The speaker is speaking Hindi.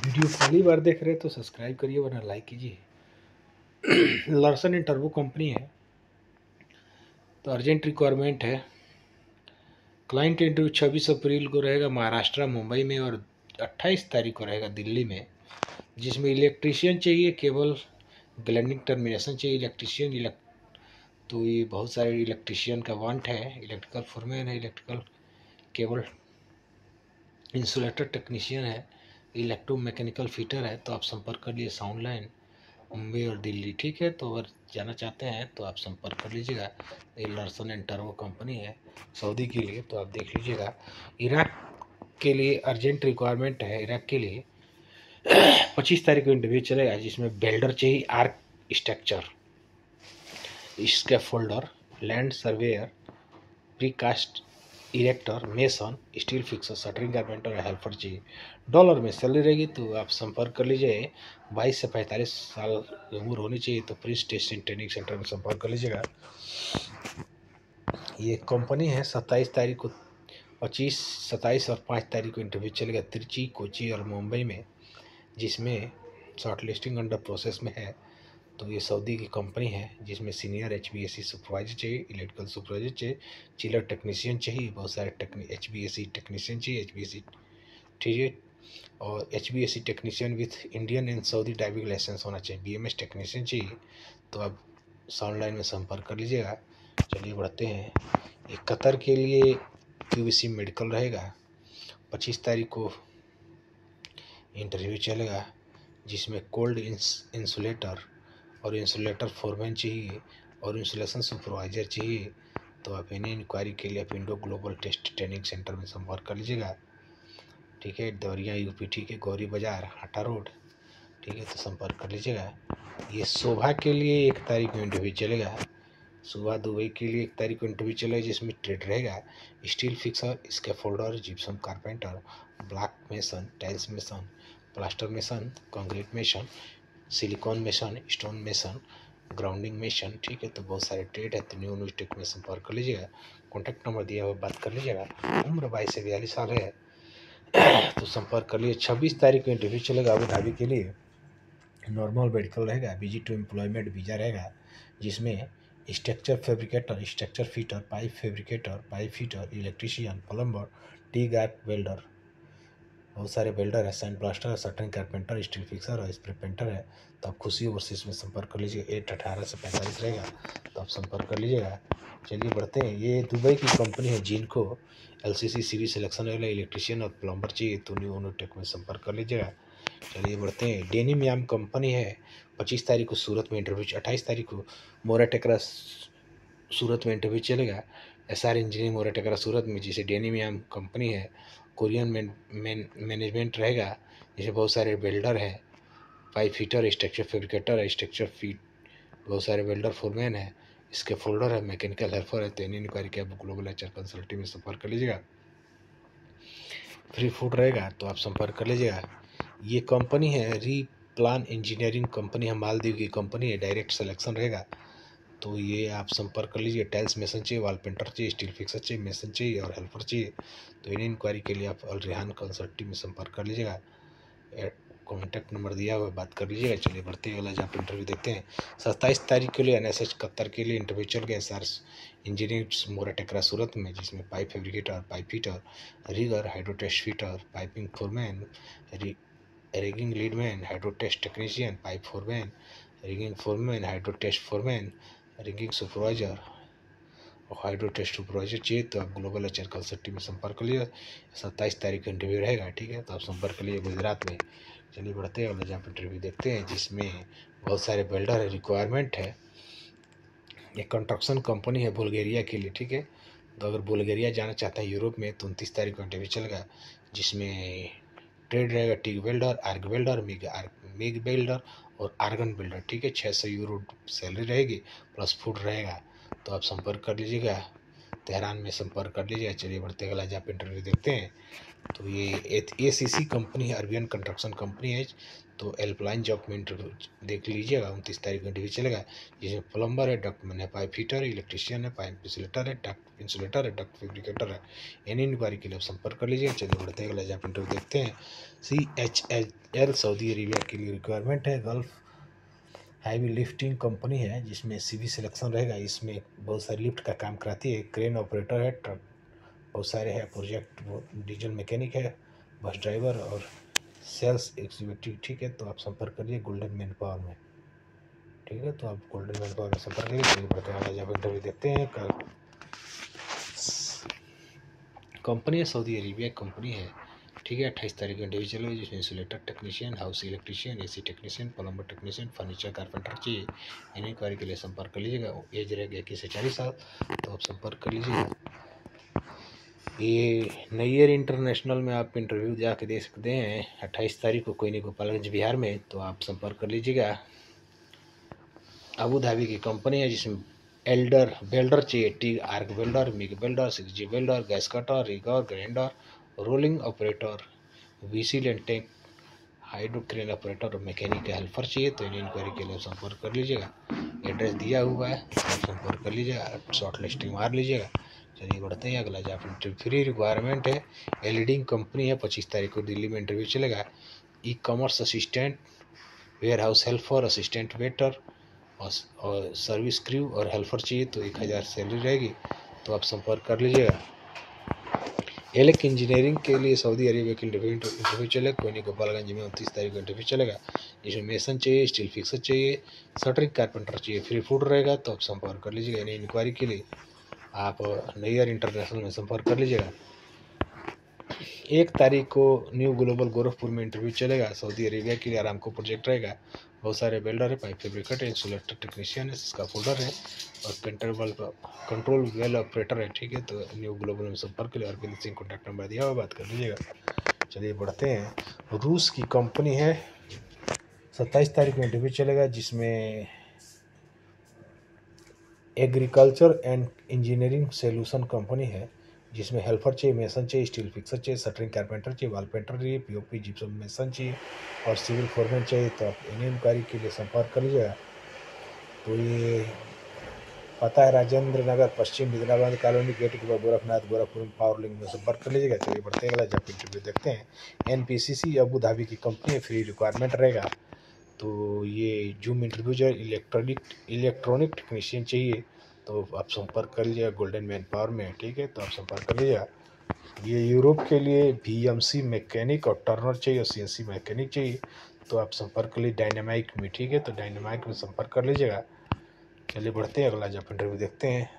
वीडियो पहली बार देख रहे हैं तो सब्सक्राइब करिए वरना लाइक कीजिए। लार्सन एंड टर्बो कंपनी है तो अर्जेंट रिक्वायरमेंट है। क्लाइंट इंटरव्यू 26 अप्रैल को रहेगा महाराष्ट्र मुंबई में और 28 तारीख को रहेगा दिल्ली में, जिसमें इलेक्ट्रीशियन चाहिए, केबल ग्लैंडिंग टर्मिनेशन चाहिए, इलेक्ट्रीशियन तो ये बहुत सारे इलेक्ट्रीशियन का वांट है। इलेक्ट्रिकल फोरमैन है, इलेक्ट्रिकल केबल इंसुलेटर टेक्नीशियन है, इलेक्ट्रोमैकेनिकल फिटर है। तो आप संपर्क कर लिए साउंड लाइन मुंबई और दिल्ली। ठीक है, तो अगर जाना चाहते हैं तो आप संपर्क कर लीजिएगा। ये लार्सन एंड टर्बो कंपनी है सऊदी के लिए, तो आप देख लीजिएगा। इराक के लिए अर्जेंट रिक्वायरमेंट है। इराक के लिए 25 तारीख को इंटरव्यू चलेगा, जिसमें बेल्डर चाहिए, arc structure, scaffolder, land surveyor, precast erector, mason, steel fixer, shuttering carpenter और हेल्पर चाहिए। डॉलर में सैलरी रहेगी तो आप संपर्क कर लीजिए। 22 से 45 साल उम्र होनी चाहिए तो प्रिंस टेस्टिंग ट्रेनिंग सेंटर में संपर्क कर लीजिएगा। ये कंपनी है 27 तारीख को 25, 27 और 5 तारीख को इंटरव्यू चलेगा त्रिची, कोची और मुंबई में, जिसमें शॉर्ट लिस्टिंग अंडर प्रोसेस में है। तो ये सऊदी की कंपनी है जिसमें सीनियर HVAC सुपरवाइजर चाहिए, इलेक्ट्रिकल सुपरवाइजर चाहिए, चिलर टेक्नीशियन चाहिए, बहुत सारे HVAC टेक्नीशियन चाहिए, HVAC ठीक है, और HVAC technician with Indian and Saudi driving licence होना चाहिए, BMS टेक्नीशियन चाहिए। तो आप साउंड लाइन में संपर्क कर लीजिएगा। चलिए बढ़ते हैं। ये कतर के लिए QVC मेडिकल रहेगा। 25 तारीख को इंटरव्यू चलेगा, जिसमें कोल्ड इंसुलेटर और इंसुलेटर फोरमैन चाहिए और इंसुलेशन सुपरवाइजर चाहिए। तो आप एनी इंक्वायरी के लिए आप Indo Global Test Training Centre में संपर्क कर लीजिएगा। ठीक है, देवरिया UP, ठीक है, गौरी बाजार, हाटा रोड, ठीक है, तो संपर्क कर लीजिएगा। ये शोभा के लिए 1 तारीख को इंटरव्यू चलेगा। सुबह दुबई के लिए 1 तारीख को इंटरव्यू चलेगा, जिसमें ट्रेड रहेगा, steel fixer, scaffolder, gypsum carpenter, block mason, tiles mason, plaster mason, concrete mason, silicon mason, stone mason, grounding mason. ठीक है, तो बहुत सारे ट्रेड है, तो न्यू टेक में संपर्क कर लीजिएगा। कॉन्टैक्ट नंबर दिया हुआ, बात कर लीजिएगा। उम्र 22 से 42 साल है तो संपर्क कर लिए। 26 तारीख को इंटरव्यू चलेगा अबू धाबी के लिए। नॉर्मल मेडिकल रहेगा, विजिट टू एम्प्लॉयमेंट वीज़ा रहेगा, जिसमें structure fabricator, structure fitter, pipe fabricator, pipe fitter, electrician, plumber, T gap welder, बहुत सारे वेल्डर है, सैंड ब्लास्टर है, शटरिंग कारपेंटर, स्टील फिक्सर और स्प्रे पेंटर है। तो आप खुशी ओवरसीज में संपर्क कर लीजिएगा। 18 से 45 रहेगा, तो आप संपर्क कर लीजिएगा। चलिए बढ़ते हैं। ये दुबई की कंपनी है, जिनको LCC CV सिलेक्शन वाला इलेक्ट्रीशियन और प्लम्बर चाहिए, तो न्यू टेक में संपर्क कर लीजिएगा। चलिए बढ़ते हैं। डेनिम याम कंपनी है, 25 तारीख को सूरत में इंटरव्यू, 28 तारीख को मोरा टेकरा सूरत में इंटरव्यू चलेगा। SR इंजीनियरिंग मोरा टेकरा सूरत में, जिसे डेनिम याम कंपनी है। कोरियन मैनेजमेंट रहेगा, जिसे बहुत सारे वेल्डर है, पाइप फिटर, स्ट्रक्चर फैब्रिकेटर है, स्ट्रक्चर फीट, बहुत सारे वेल्डर फोरमैन है, इसके फोल्डर है, मैकेनिकल हेल्पर है। तो एनी इंक्वायरी के आप ग्लोबल HR कंसल्टिंग में संपर्क कर लीजिएगा। फ्री फूड रहेगा, तो आप संपर्क कर लीजिएगा। ये कंपनी है रीप्लान इंजीनियरिंग कंपनी है, मालदीव की कंपनी है, डायरेक्ट सिलेक्शन रहेगा। तो ये आप संपर्क कर लीजिए। टाइल्स मेसन चाहिए, वाल पेंटर चाहिए, स्टील फिक्सर चाहिए, मेसन चाहिए और हेल्पर चाहिए। तो इन इंक्वायरी के लिए आप अल रेहान कंसल्टिंग में संपर्क कर लीजिएगा। कॉन्टैक्ट नंबर दिया हुआ है, बात कर लीजिएगा। चलिए बढ़ते हैं, अगला आप इंटरव्यू देखते हैं। 27 तारीख के लिए NSH कतर के लिए इंटरव्यू चल गया। SR इंजीनियरिंग मोरा टेकरा सूरत में, जिसमें pipe fabricator, pipe fitter, rigger, hydrotest fitter, piping foreman, rigging leadman, hydrotest technician, pipe foreman, rigging foreman, hydrotest foreman, rigging supervisor और हाइड्रोटेस्ट सुपरवाइजर चाहिए। तो आप ग्लोबल HR कंसल्टिंग में संपर्क कर लीजिए। 27 तारीख का इंटरव्यू रहेगा। ठीक है, तो आप संपर्क कर लीजिए गुजरात में। चलिए बढ़ते हैं और जहाँ पर इंटरव्यू देखते हैं, जिसमें बहुत सारे बिल्डर है, रिक्वायरमेंट है। एक कंस्ट्रक्शन कंपनी है बुल्गारिया के लिए। ठीक है, तो अगर बुल्गारिया जाना चाहते हैं यूरोप में, तो 29 तारीख को इंटरव्यू चलेगा, जिसमें ट्रेड रहेगा, TIG welder, arc welder, MIG welder और आर्गन बिल्डर। ठीक है, 600 यूरो सैलरी रहेगी, प्लस फूड रहेगा। तो आप संपर्क कर लीजिएगा। तेहरान में संपर्क कर लीजिएगा। चलिए बढ़ते अगला जॉब इंटरव्यू देखते हैं। तो ये ACC कंपनी है, अरबियन कंस्ट्रक्शन कंपनी है। तो हेल्पलाइन जॉब में इंटरव्यू देख लीजिएगा। 29 तारीख को इंटरव्यू चलेगा, जिसमें प्लम्बर है, डक्ट मैन है, पाइप फिटर है, इलेक्ट्रिशियन है, पाइप इंसुलेटर है, डक्ट इंसुलेटर है, डक्ट फैब्रिकेटर है। एनी इंक्वायरी के लिए आप संपर्क कर लीजिएगा। चलिए बढ़ते अगला जॉब इंटरव्यू देखते हैं। CHL सऊदी अरेबिया के लिए रिक्वायरमेंट है। गल्फ हैवी लिफ्टिंग कंपनी है, जिसमें CV सिलेक्शन रहेगा। इसमें बहुत सारी लिफ्ट का काम कराती है। क्रेन ऑपरेटर है, ट्रक बहुत सारे हैं, प्रोजेक्ट डीजल मैकेनिक है, बस ड्राइवर और सेल्स एग्जीक्यूटिव। ठीक है, तो आप संपर्क करिए गोल्डन मैन पावर में। ठीक है, तो आप गोल्डन मैन पावर में संपर्क करिए। चलिए बढ़ते हैं जब इंटरव्यू देखते हैं। कंपनी है, सऊदी अरेबिया कंपनी है। ठीक है, 28 तारीख को इंटरव्यू चलेगा, जिसमें insulator technician, house electrician, AC technician, plumber technician, furniture carpenter चाहिए। इन इंक्वायरी के लिए संपर्क कर लीजिएगा। एज रहेगा 21 से 40 साल, तो आप संपर्क कर लीजिएगा। ये नैयर इंटरनेशनल में आप इंटरव्यू जाके दे सकते हैं 28 तारीख को, कोई नहीं, गोपालगंज बिहार में। तो आप संपर्क कर लीजिएगा। अबू धाबी की कंपनी है, जिसमें वेल्डर चाहिए। T arc welder, MIG welder, 6G welder, gas cutter, rigger, grinder, rolling operator, VC and tech, hydro crane operator और मैकेनिक हेल्पर चाहिए। तो इन इंक्वायरी के लिए संपर्क कर लीजिएगा। एड्रेस दिया हुआ है, आप संपर्क कर लीजिएगा, शॉर्ट लिस्टिंग मार लीजिएगा। चलिए बढ़ते हैं अगला जॉब इंटरव्यू। फ्री रिक्वायरमेंट है, लीडिंग कंपनी है। 25 तारीख को दिल्ली में इंटरव्यू चलेगा। E commerce assistant, warehouse helper, assistant waiter और सर्विस क्रू और हेल्पर चाहिए। तो 1000 सैलरी रहेगी, तो आप संपर्क कर लीजिएगा। एलेक इंजीनियरिंग के लिए सऊदी अरेबिया के इंटरव्यू चलेगा। कोई नहीं, गोपालगंज में 29 तारीख को इंटरव्यू चलेगा, जिसमें मेसन चाहिए, स्टील फिक्सर चाहिए, शटरिंग कारपेंटर चाहिए। फ्री फूड रहेगा, तो आप संपर्क कर लीजिएगा। यानी इंक्वायरी के लिए आप नैयर इंटरनेशनल में संपर्क कर लीजिएगा। 1 तारीख को न्यू ग्लोबल गोरखपुर में इंटरव्यू चलेगा। सऊदी अरेबिया के लिए आरामको प्रोजेक्ट रहेगा। बहुत सारे वेल्डर है, पाइप फैब्रिकेटर है, इंसुलेटर टेक्नीशियन है, इसका फोल्डर है और कंट्रोल वेल ऑपरेटर है। ठीक है, तो न्यू ग्लोबल में संपर्क करें। अरविंद सिंह कॉन्टैक्ट नंबर दिया हुआ, बात कर लीजिएगा। चलिए बढ़ते हैं। रूस की कंपनी है, 27 तारीख को इंटरव्यू चलेगा, जिसमें agriculture and engineering solution company है, जिसमें हेल्पर चाहिए, मेसन चाहिए, स्टील फिक्सर चाहिए, शटरिंग कारपेंटर चाहिए, वॉल पेंटर चाहिए, POP जिप्सम मेसन चाहिए और सिविल फोरमैन चाहिए। तो आप इन इंक्वायरी के लिए संपर्क कर लीजिएगा। तो ये पता है राजेंद्र नगर, पश्चिम मिदनाबाद कॉलोनी, गेट के बाद गोरखनाथ, गोरखपुर में पावर लिंक में संपर्क कर लीजिएगा। चलिए बढ़ते हैं अगला जॉब इंटरव्यू देखते हैं। NPCC अबू धाबी की कंपनी है, फ्री रिक्वायरमेंट रहेगा। तो ये जूम इंटरव्यू जो इलेक्ट्रॉनिक टेक्नीशियन चाहिए, तो आप संपर्क कर लीजिएगा गोल्डन मैन पावर में। ठीक है, तो आप संपर्क कर लीजिएगा। ये यूरोप के लिए VMC मैकेनिक और टर्नर चाहिए और CNC मैकेनिक चाहिए। तो आप संपर्क कर लीजिए डायनामाइक में। ठीक है, तो डायनामाइक में संपर्क कर लीजिएगा। चलिए बढ़ते हैं अगला जॉब इंटरव्यू देखते हैं।